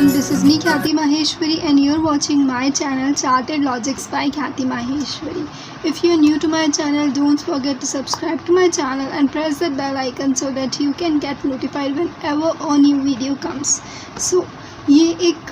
everyone, this is me Khyati Maheshwari and you're watching my channel Charted Logics by Khyati Maheshwari. If you're new to my channel, don't forget to subscribe to my channel and press the bell icon so that you can get notified whenever a new video comes. So ये एक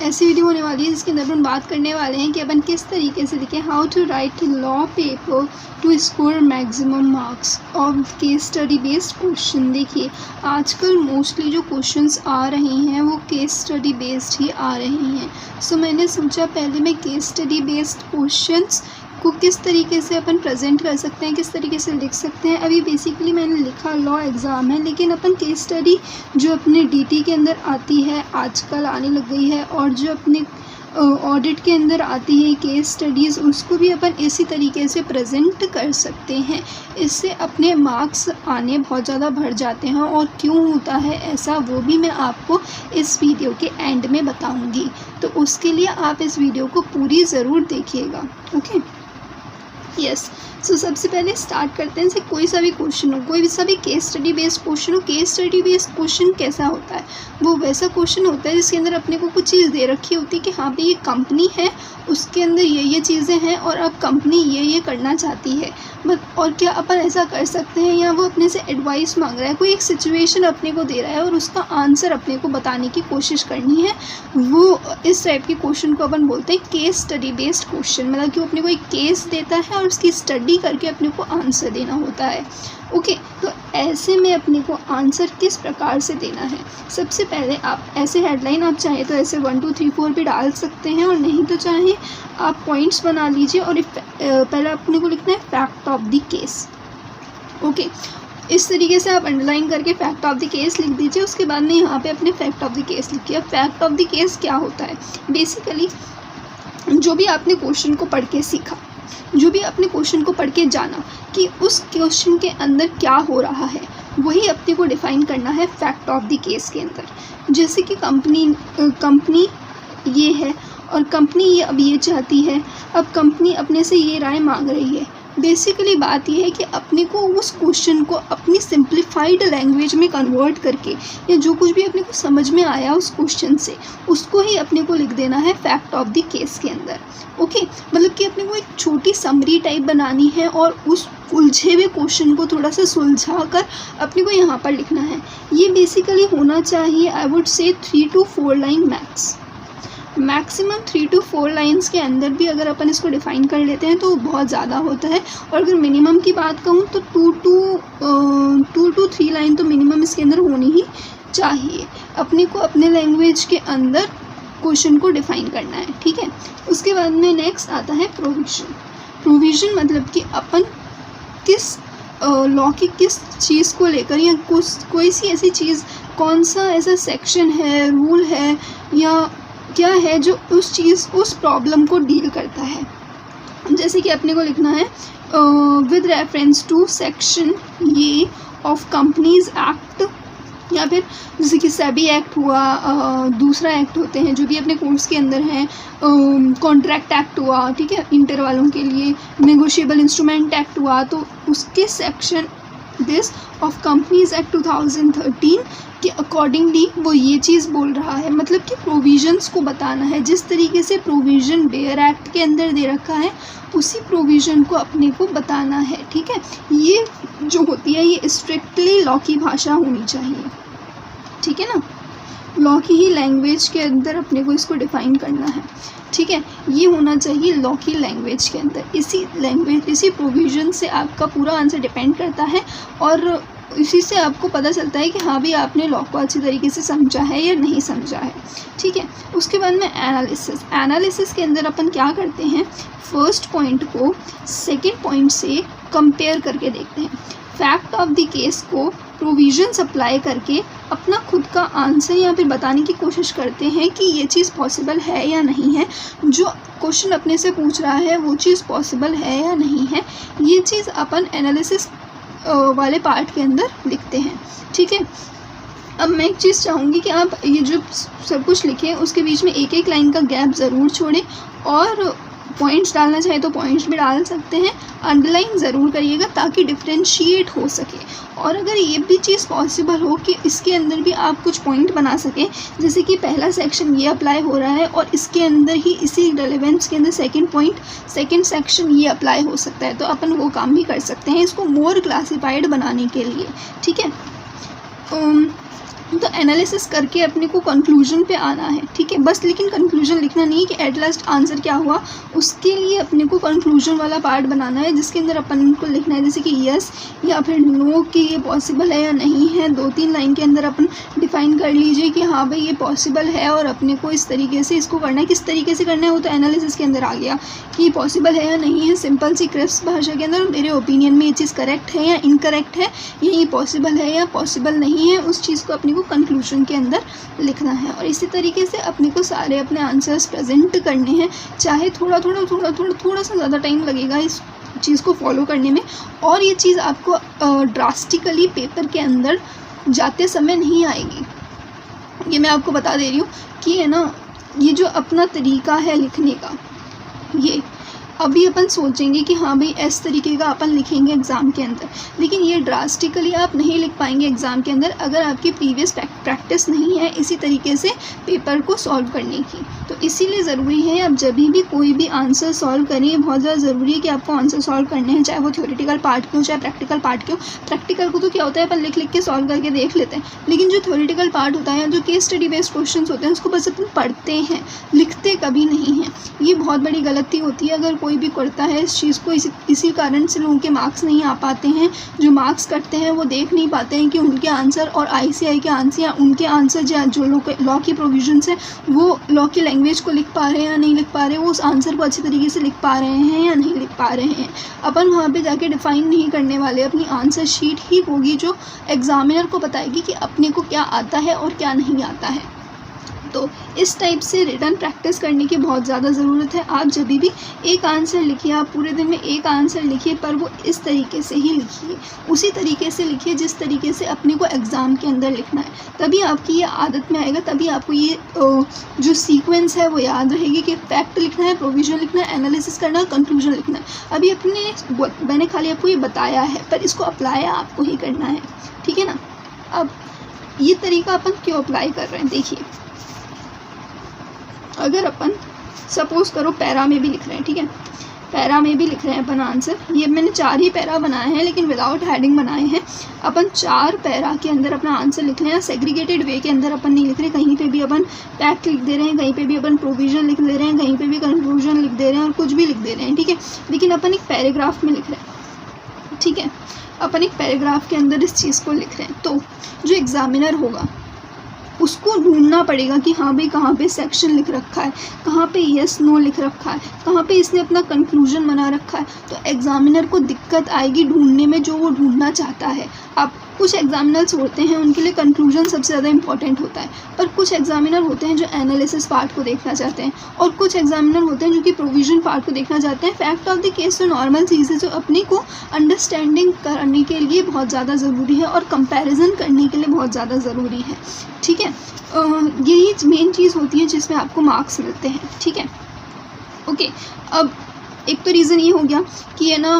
ऐसी video होने वाली है जिसके अंदर अपन बात करने वाले हैं कि अपन किस तरीके से लिखें how to write law paper to score maximum marks of case study based question. देखिए आजकल मोस्टली जो क्वेश्चंस आ रहे हैं वो केस स्टडी बेस्ड ही आ रहे हैं। सो मैंने सोचा पहले मैं केस स्टडी बेस्ड क्वेश्चंस को किस तरीके से अपन प्रेजेंट कर सकते हैं, किस तरीके से लिख सकते हैं। अभी बेसिकली मैंने लिखा लॉ एग्ज़ाम है, लेकिन अपन केस स्टडी जो अपने डीटी के अंदर आती है आजकल आने लग गई है, और जो अपने ऑडिट के अंदर आती है केस स्टडीज़, उसको भी अपन इसी तरीके से प्रेजेंट कर सकते हैं। इससे अपने मार्क्स आने बहुत ज़्यादा बढ़ जाते हैं, और क्यों होता है ऐसा वो भी मैं आपको इस वीडियो के एंड में बताऊंगी। तो उसके लिए आप इस वीडियो को पूरी ज़रूर देखिएगा। ओके यस, सो सबसे पहले स्टार्ट करते हैं। कोई सा भी क्वेश्चन हो, कोई सा भी केस स्टडी बेस्ड क्वेश्चन हो। केस स्टडी बेस्ड क्वेश्चन कैसा होता है? वो वैसा क्वेश्चन होता है जिसके अंदर अपने को कुछ चीज़ दे रखी होती है कि हाँ भाई ये कंपनी है, उसके अंदर ये चीज़ें हैं और अब कंपनी ये करना चाहती है, बट और क्या अपन ऐसा कर सकते हैं, या वो अपने से एडवाइस मांग रहा है, कोई एक सिचुएशन अपने को दे रहा है और उसका आंसर अपने को बताने की कोशिश करनी है। वो इस टाइप के क्वेश्चन को अपन बोलते हैं केस स्टडी बेस्ड क्वेश्चन। मतलब कि वो अपने को एक केस देता है और उसकी स्टडी करके अपने को आंसर देना होता है। ओके, तो ऐसे में अपने को आंसर किस प्रकार से देना है? सबसे पहले आप ऐसे हेडलाइन आप चाहे तो ऐसे 1 2 3 4 भी डाल सकते हैं, और नहीं तो चाहे आप पॉइंट्स बना लीजिए। और पहले अपने को लिखना है fact of the case. Okay, इस तरीके से आप अंडरलाइन करके फैक्ट ऑफ द केस लिख दीजिए। उसके बाद में यहाँ पे अपने फैक्ट ऑफ द केस लिखिए। फैक्ट ऑफ द केस क्या होता है? बेसिकली जो भी आपने क्वेश्चन को पढ़ के सीखा, जो भी अपने क्वेश्चन को पढ़ के जाना कि उस क्वेश्चन के अंदर क्या हो रहा है, वही अपने को डिफ़ाइन करना है फैक्ट ऑफ द केस के अंदर। जैसे कि कंपनी ये है और कंपनी ये अब ये चाहती है, अब कंपनी अपने से ये राय मांग रही है। बेसिकली बात यह है कि अपने को उस क्वेश्चन को अपनी सिंप्लीफाइड लैंग्वेज में कन्वर्ट करके, या जो कुछ भी अपने को समझ में आया उस क्वेश्चन से, उसको ही अपने को लिख देना है फैक्ट ऑफ द केस के अंदर। ओके, मतलब कि अपने को एक छोटी समरी टाइप बनानी है और उस उलझे हुए क्वेश्चन को थोड़ा सा सुलझा कर अपने को यहाँ पर लिखना है। ये बेसिकली होना चाहिए I would say 3 to 4 line maximum 3 to 4 lines के अंदर भी अगर अपन इसको डिफ़ाइन कर लेते हैं तो बहुत ज़्यादा होता है। और अगर मिनिमम की बात कहूँ तो 2 to 3 लाइन तो मिनिमम इसके अंदर होनी ही चाहिए। अपने को अपने लैंग्वेज के अंदर क्वेश्चन को डिफ़ाइन करना है, ठीक है। उसके बाद में नेक्स्ट आता है प्रोविज़न मतलब कि अपन किस लॉ की किस चीज़ को लेकर, या कोई सी ऐसी चीज़, कौन सा ऐसा सेक्शन है, रूल है, या क्या है जो उस चीज़ उस प्रॉब्लम को डील करता है। जैसे कि अपने को लिखना है विद रेफरेंस टू सेक्शन ये ऑफ कंपनीज एक्ट, या फिर जैसे कि सेबी एक्ट हुआ, दूसरा एक्ट होते हैं जो भी अपने कोर्स के अंदर हैं, कॉन्ट्रैक्ट एक्ट हुआ, ठीक है, इंटर वालों के लिए, नेगोशिएबल इंस्ट्रूमेंट एक्ट हुआ, तो उसके section this of companies act 2013 के अकॉर्डिंगली वो ये चीज़ बोल रहा है। मतलब कि प्रोविजंस को बताना है। जिस तरीके से प्रोविज़न बेयर एक्ट के अंदर दे रखा है उसी प्रोविज़न को अपने को बताना है, ठीक है। ये जो होती है ये स्ट्रिक्टली लॉ की भाषा होनी चाहिए, ठीक है ना। लॉ की ही लैंग्वेज के अंदर अपने को इसको डिफ़ाइन करना है, ठीक है। ये होना चाहिए लॉ की लैंग्वेज के अंदर। इसी प्रोविज़न से आपका पूरा आंसर डिपेंड करता है, और इसी से आपको पता चलता है कि हाँ भी आपने लॉ को अच्छी तरीके से समझा है या नहीं समझा है, ठीक है। उसके बाद में एनालिसिस के अंदर अपन क्या करते हैं, फर्स्ट पॉइंट को सेकंड पॉइंट से कंपेयर करके देखते हैं। फैक्ट ऑफ द केस को प्रोविजंस अप्लाई करके अपना खुद का आंसर या फिर बताने की कोशिश करते हैं कि ये चीज़ पॉसिबल है या नहीं है। जो क्वेश्चन अपने से पूछ रहा है वो चीज़ पॉसिबल है या नहीं है, ये चीज़ अपन एनालिसिस वाले पार्ट के अंदर लिखते हैं, ठीक है। अब मैं एक चीज़ चाहूँगी कि आप ये जो सब कुछ लिखें उसके बीच में एक लाइन का गैप ज़रूर छोड़ें, और पॉइंट्स डालना चाहे तो पॉइंट्स भी डाल सकते हैं, अंडरलाइन ज़रूर करिएगा ताकि डिफ्रेंशिएट हो सके। और अगर ये भी चीज़ पॉसिबल हो कि इसके अंदर भी आप कुछ पॉइंट बना सकें, जैसे कि पहला सेक्शन ये अप्लाई हो रहा है और इसके अंदर ही इसी रेलेवेंस के अंदर सेकंड सेक्शन ये अप्लाई हो सकता है, तो अपन वो काम भी कर सकते हैं इसको मोर क्लासिफाइड बनाने के लिए, ठीक है। तो एनालिसिस करके अपने को कंक्लूजन पे आना है, ठीक है बस। लेकिन कंक्लूजन लिखना नहीं है कि एट लास्ट आंसर क्या हुआ, उसके लिए अपने को कंक्लूजन वाला पार्ट बनाना है जिसके अंदर अपन को लिखना है जैसे कि यस या फिर नो कि ये पॉसिबल है या नहीं है। 2-3 लाइन के अंदर अपन डिफाइन कर लीजिए कि हाँ भाई ये पॉसिबल है और अपने को इस तरीके से इसको करना है। किस तरीके से करना है वो तो एनालिसिस के अंदर आ गया कि पॉसिबल है या नहीं है, सिंपल सी क्रिस्प भाषा के अंदर मेरे ओपिनियन में ये चीज़ करेक्ट है या इनकरेक्ट है, ये पॉसिबल है या पॉसिबल नहीं है, उस चीज़ को अपने को कंक्लूजन के अंदर लिखना है। और इसी तरीके से अपने को सारे अपने आंसर्स प्रेजेंट करने हैं, चाहे थोड़ा सा ज़्यादा टाइम लगेगा इस चीज़ को फॉलो करने में। और ये चीज़ आपको ड्रास्टिकली पेपर के अंदर जाते समय नहीं आएगी, ये मैं आपको बता दे रही हूँ कि है ना, ये जो अपना तरीका है लिखने का, ये अभी अपन सोचेंगे कि हाँ भाई इस तरीके का अपन लिखेंगे एग्ज़ाम के अंदर, लेकिन ये ड्रास्टिकली आप नहीं लिख पाएंगे एग्ज़ाम के अंदर अगर आपकी प्रीवियस प्रैक्टिस नहीं है इसी तरीके से पेपर को सॉल्व करने की। तो इसीलिए ज़रूरी है आप जब भी कोई भी आंसर सॉल्व करें, बहुत ज़्यादा ज़रूरी है कि आपको आंसर सॉल्व करने हैं, चाहे वो थ्योरेटिकल पार्ट के हो चाहे प्रैक्टिकल पार्ट के हो। प्रैक्टिकल को तो क्या होता है अपन लिख के सॉल्व करके देख लेते हैं, लेकिन जो थ्योरेटिकल पार्ट होता है, जो केस स्टडी बेस्ड क्वेश्चन होते हैं, उसको बस अपन पढ़ते हैं, लिखते कभी नहीं हैं। ये बहुत बड़ी गलती होती है अगर कोई भी करता है इस चीज़ को। इसी कारण से लोगों के मार्क्स नहीं आ पाते हैं। जो मार्क्स करते हैं वो देख नहीं पाते हैं कि उनके आंसर और ICI के आंसर या उनके आंसर जो लॉ की प्रोविजंस है वो लॉ की लैंग्वेज को लिख पा रहे हैं या नहीं लिख पा रहे, वो उस आंसर को अच्छे तरीके से लिख पा रहे हैं या नहीं लिख पा रहे हैं। अपन वहाँ पे जाके डिफाइन नहीं करने वाले, अपनी आंसर शीट ही होगी जो एग्जामिनर को बताएगी कि अपने को क्या आता है और क्या नहीं आता है। तो इस टाइप से रिटन प्रैक्टिस करने की बहुत ज़्यादा ज़रूरत है। आप जब भी एक आंसर लिखिए, आप पूरे दिन में एक आंसर लिखिए, पर वो इस तरीके से ही लिखिए, उसी तरीके से लिखिए जिस तरीके से अपने को एग्ज़ाम के अंदर लिखना है। तभी आपकी ये आदत में आएगा, तभी आपको ये जो सीक्वेंस है वो याद रहेगी कि फैक्ट लिखना है, प्रोविजन लिखना है, एनालिसिस करना है, कंक्लूजन लिखना है। अभी मैंने खाली आपको ये बताया है, पर इसको अप्लाई आपको ही करना है, ठीक है ना। अब ये तरीका अपन क्यों अप्लाई कर रहे हैं, देखिए अगर अपन सपोज करो पैरा में भी लिख रहे हैं, ठीक है, पैरा में भी लिख रहे हैं अपन आंसर, ये मैंने 4 ही पैरा बनाए हैं लेकिन विदाउट हेडिंग बनाए हैं। अपन 4 पैरा के अंदर अपना आंसर लिख रहे हैं, सेग्रीगेटेड वे के अंदर अपन नहीं लिख रहे, कहीं पे भी अपन फैक्ट लिख दे रहे हैं, कहीं पे भी अपन प्रोविजन लिख दे रहे हैं, कहीं पे भी कंक्लूजन लिख दे रहे हैं और कुछ भी लिख दे रहे हैं, ठीक है। लेकिन अपन एक पैराग्राफ में लिख रहे हैं, ठीक है, अपन एक पैराग्राफ के अंदर इस चीज़ को लिख रहे हैं। तो जो एग्जामिनर होगा उसको ढूंढना पड़ेगा कि हाँ भाई कहाँ पे सेक्शन लिख रखा है, कहाँ पे यस नो लिख रखा है, कहाँ पे इसने अपना कंक्लूजन बना रखा है। तो एग्जामिनर को दिक्कत आएगी ढूंढने में जो वो ढूंढना चाहता है। अब कुछ एग्जामिनर्स होते हैं उनके लिए कंक्लूजन सबसे ज़्यादा इंपॉर्टेंट होता है, पर कुछ एग्जामिनर होते हैं जो एनालिसिस पार्ट को देखना चाहते हैं, और कुछ एग्जामिनर होते हैं जो कि प्रोविजन पार्ट को देखना चाहते हैं। फैक्ट ऑफ द केस तो नॉर्मल चीज़ है जो अपने को अंडरस्टैंडिंग करने के लिए बहुत ज़्यादा ज़रूरी है और कंपैरिजन करने के लिए बहुत ज़्यादा ज़रूरी है, ठीक है। यही मेन चीज़ होती है जिसमें आपको मार्क्स मिलते हैं, ठीक है। ओके, अब एक तो रीज़न ये हो गया कि है ना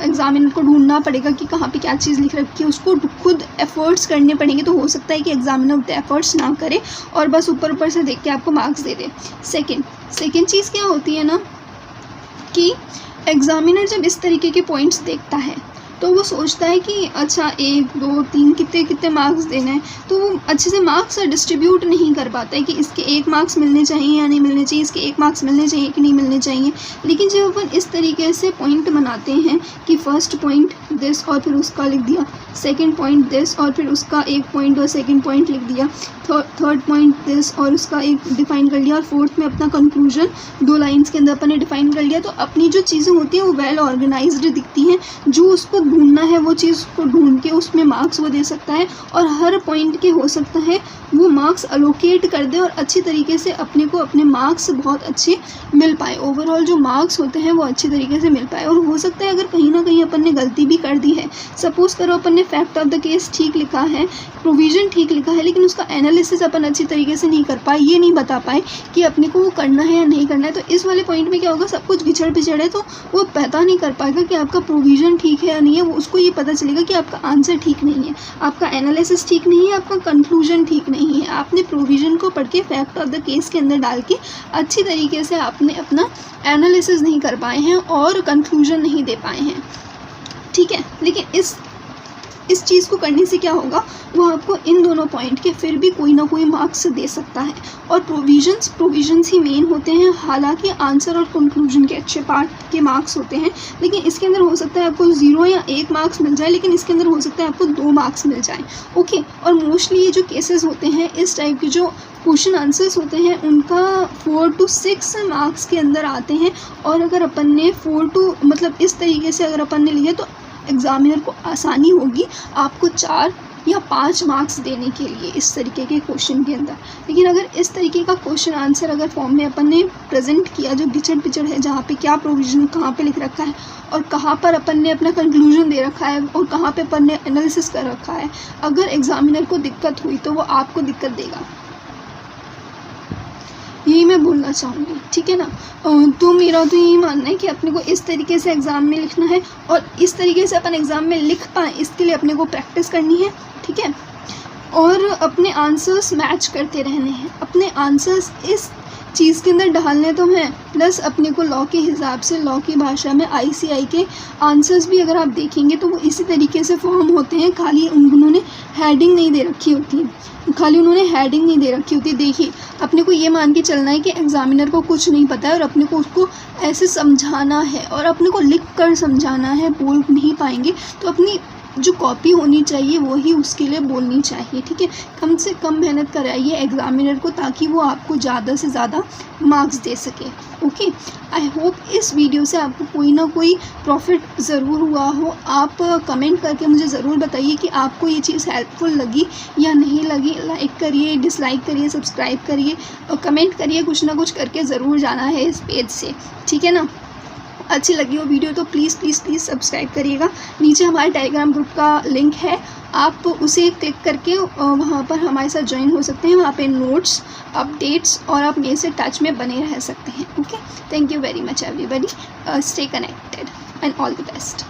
एग्जामिनर को ढूंढना पड़ेगा कि कहाँ पे क्या चीज़ लिख रखी है, उसको खुद एफर्ट्स करने पड़ेंगे। तो हो सकता है कि एग्जामिनर उतने एफर्ट्स ना करे और बस ऊपर से देख के आपको मार्क्स दे दे। सेकेंड चीज़ क्या होती है ना कि एग्जामिनर जब इस तरीके के पॉइंट्स देखता है तो वो सोचता है कि अच्छा 1, 2, 3 कितने मार्क्स देना है, तो वो अच्छे से मार्क्स डिस्ट्रीब्यूट नहीं कर पाता है कि इसके 1 मार्क्स मिलने चाहिए या नहीं मिलने चाहिए, इसके 1 मार्क्स मिलने चाहिए कि नहीं मिलने चाहिए। लेकिन जब अपन इस तरीके से पॉइंट बनाते हैं कि फर्स्ट पॉइंट दिस और फिर उसका लिख दिया, सेकंड पॉइंट दिस और फिर उसका 1 पॉइंट और सेकंड पॉइंट लिख दिया, थर्ड पॉइंट दिस और उसका एक डिफाइन कर लिया, और फोर्थ में अपना कंक्लूजन 2 लाइन्स के अंदर अपन ने डिफाइन कर लिया। तो अपनी जो चीज़ें होती हैं वो वेल ऑर्गेनाइज्ड दिखती हैं। जो उसको ढूंढना है वो चीज़ को ढूंढ के उसमें मार्क्स वो दे सकता है, और हर पॉइंट के हो सकता है वो मार्क्स अलोकेट कर दे और अच्छी तरीके से अपने को अपने मार्क्स बहुत अच्छे मिल पाए। ओवरऑल जो मार्क्स होते हैं वो अच्छे तरीके से मिल पाए। और हो सकता है अगर कहीं ना कहीं अपन ने गलती भी कर दी है, सपोज़ करो अपन ने ने फैक्ट ऑफ द केस ठीक लिखा है, प्रोविज़न ठीक लिखा है, लेकिन उसका एनालिसिस अपन अच्छी तरीके से नहीं कर पाए, ये नहीं बता पाए कि अपने को वो करना है या नहीं करना है। तो इस वाले पॉइंट में क्या होगा, सब कुछ घिचड़ पिचड़ है, तो वो पता नहीं कर पाएगा कि आपका प्रोविज़न ठीक है या नहीं है। वो उसको ये पता चलेगा कि आपका आंसर ठीक नहीं है, आपका एनालिसिस ठीक नहीं है, आपका कंक्लूजन ठीक नहीं है। आपने प्रोविज़न को पढ़ के फैक्ट ऑफ द केस के अंदर डाल के अच्छी तरीके से आपने अपना एनालिसिस नहीं कर पाए हैं और कंक्लूजन नहीं दे पाए हैं, ठीक है। लेकिन इस चीज़ को करने से क्या होगा, वो आपको इन दोनों पॉइंट के फिर भी कोई ना कोई मार्क्स दे सकता है। और प्रोविजंस ही मेन होते हैं, हालांकि आंसर और कंक्लूजन के अच्छे पार्ट के मार्क्स होते हैं, लेकिन इसके अंदर हो सकता है आपको 0 या 1 मार्क्स मिल जाए, लेकिन इसके अंदर हो सकता है आपको 2 मार्क्स मिल जाए, ओके। और मोस्टली ये जो केसेस होते हैं, इस टाइप के जो क्वेश्चन आंसर्स होते हैं, उनका 4 to 6 मार्क्स के अंदर आते हैं। और अगर अपन ने 4 to मतलब इस तरीके से अगर अपन ने लिया तो एग्ज़ामिनर को आसानी होगी आपको 4 या 5 मार्क्स देने के लिए इस तरीके के क्वेश्चन के अंदर। लेकिन अगर इस तरीके का क्वेश्चन आंसर अगर फॉर्म में अपन ने प्रेजेंट किया, जो घिचड़ पिचड़ है, जहाँ पे क्या प्रोविज़न कहाँ पे लिख रखा है और कहाँ पर अपन ने अपना कंक्लूजन दे रखा है और कहाँ पे अपन ने एनालिसिस कर रखा है, अगर एग्ज़ामिनर को दिक्कत हुई तो वो आपको दिक्कत देगा, यही मैं बोलना चाहूँगी, ठीक है ना। तो मेरा तो यही मानना है कि अपने को इस तरीके से एग्ज़ाम में लिखना है और इस तरीके से अपन एग्ज़ाम में लिख पाएँ, इसके लिए अपने को प्रैक्टिस करनी है, ठीक है। और अपने आंसर्स मैच करते रहने हैं, अपने आंसर्स इस चीज़ के अंदर डालने तो हैं, प्लस अपने को लॉ के हिसाब से, लॉ की भाषा में ICI के आंसर्स भी अगर आप देखेंगे तो वो इसी तरीके से फॉर्म होते हैं, खाली उन्होंने हेडिंग नहीं दे रखी होती, देखिए, अपने को ये मान के चलना है कि एग्ज़ामिनर को कुछ नहीं पता है और अपने को उसको ऐसे समझाना है और अपने को लिख कर समझाना है, बोल नहीं पाएंगे तो अपनी जो कॉपी होनी चाहिए वही उसके लिए बोलनी चाहिए, ठीक है। कम से कम मेहनत कराइए एग्ज़ामिनर को, ताकि वो आपको ज़्यादा से ज़्यादा मार्क्स दे सके, ओके। आई होप इस वीडियो से आपको कोई ना कोई प्रॉफिट ज़रूर हुआ हो। आप कमेंट करके मुझे ज़रूर बताइए कि आपको ये चीज़ हेल्पफुल लगी या नहीं लगी। लाइक करिए, डिसलाइक करिए, सब्सक्राइब करिए और कमेंट करिए, कुछ ना कुछ करके ज़रूर जाना है इस पेज से, ठीक है ना। अच्छी लगी हो वीडियो तो प्लीज़ प्लीज़ प्लीज़ सब्सक्राइब करिएगा। नीचे हमारे टेलीग्राम ग्रुप का लिंक है, आप उसे क्लिक करके वहाँ पर हमारे साथ ज्वाइन हो सकते हैं। वहाँ पे नोट्स, अपडेट्स और आप मेरे से टच में बने रह सकते हैं, okay. Thank you very much everybody, stay connected and all the best.